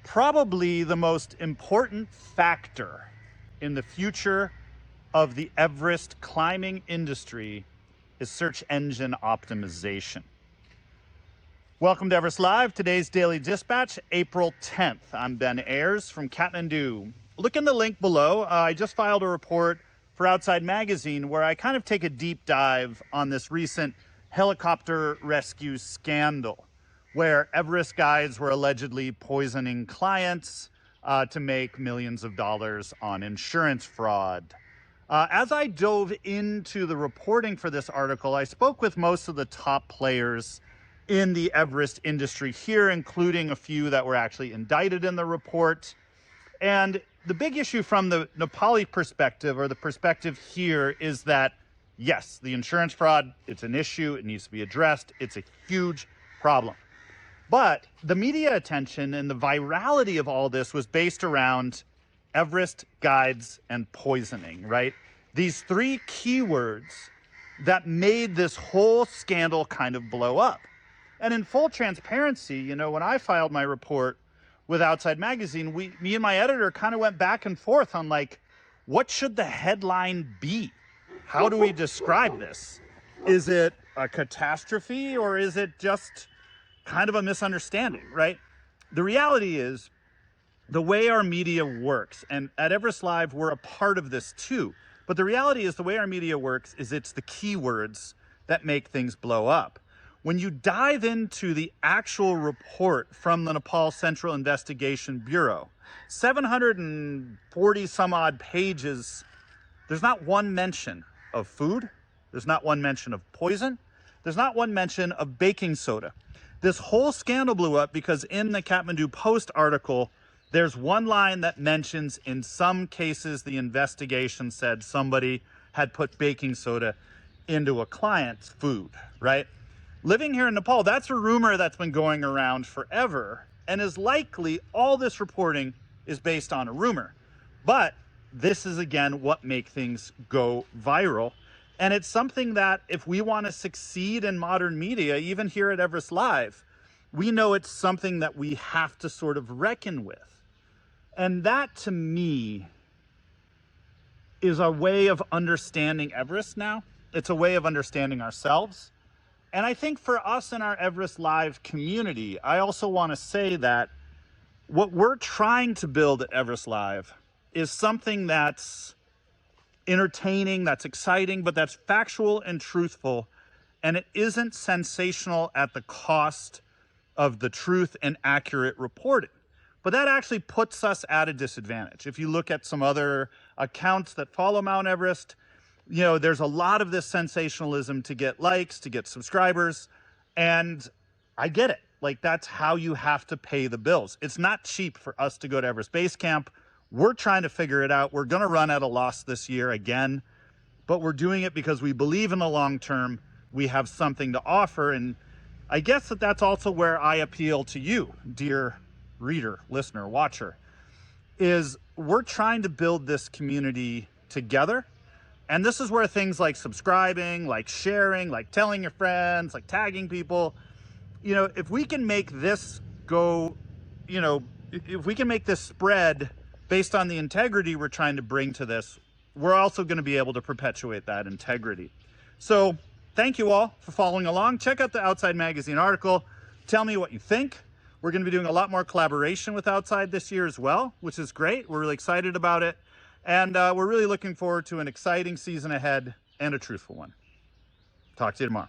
Probably the most important factor in the future of the Everest climbing industry is search engine optimization. Welcome to Everest Live, today's Daily Dispatch, April 10th. I'm Ben Ayers from Kathmandu. Look in the link below. I just filed a report for Outside Magazine where I kind of take a deep dive on this recent helicopter rescue scandal, where Everest guides were allegedly poisoning clients to make millions of dollars on insurance fraud. As I dove into the reporting for this article, I spoke with most of the top players in the Everest industry here, including a few that were actually indicted in the report. And the big issue from the Nepali perspective, or the perspective here, is that, yes, the insurance fraud, it's an issue, it needs to be addressed, it's a huge problem. But the media attention and the virality of all this was based around Everest guides and poisoning, right? These three keywords that made this whole scandal kind of blow up. And in full transparency, when I filed my report with Outside Magazine, me and my editor kind of went back and forth on what should the headline be? How do we describe this? Is it a catastrophe or is it just kind of a misunderstanding, right? The reality is the way our media works, and at Everest Live, we're a part of this too. But the reality is the way our media works is it's the keywords that make things blow up. When you dive into the actual report from the Nepal Central Investigation Bureau, 740 some odd pages, there's not one mention of food. There's not one mention of poison. There's not one mention of baking soda. This whole scandal blew up because in the Kathmandu Post article, there's one line that mentions in some cases the investigation said somebody had put baking soda into a client's food, right? Living here in Nepal, that's a rumor that's been going around forever and is likely all this reporting is based on a rumor. But this is, again, what makes things go viral. And it's something that if we want to succeed in modern media, even here at Everest Live, we know it's something that we have to sort of reckon with. And that, to me, is a way of understanding Everest now. It's a way of understanding ourselves. And I think for us in our Everest Live community, I also want to say that what we're trying to build at Everest Live is something that's entertaining, that's exciting, but that's factual and truthful. And it isn't sensational at the cost of the truth and accurate reporting. But that actually puts us at a disadvantage. If you look at some other accounts that follow Mount Everest, there's a lot of this sensationalism to get likes, to get subscribers. And I get it. That's how you have to pay the bills. It's not cheap for us to go to Everest Base Camp. We're trying to figure it out. We're going to run at a loss this year again, but we're doing it because we believe in the long term. We have something to offer. And I guess that's also where I appeal to you, dear reader, listener, watcher, is we're trying to build this community together. And this is where things like subscribing, like sharing, like telling your friends, like tagging people, if we can make this go, if we can make this spread based on the integrity we're trying to bring to this, we're also going to be able to perpetuate that integrity. So thank you all for following along. Check out the Outside Magazine article. Tell me what you think. We're going to be doing a lot more collaboration with Outside this year as well, which is great. We're really excited about it. And we're really looking forward to an exciting season ahead and a truthful one. Talk to you tomorrow.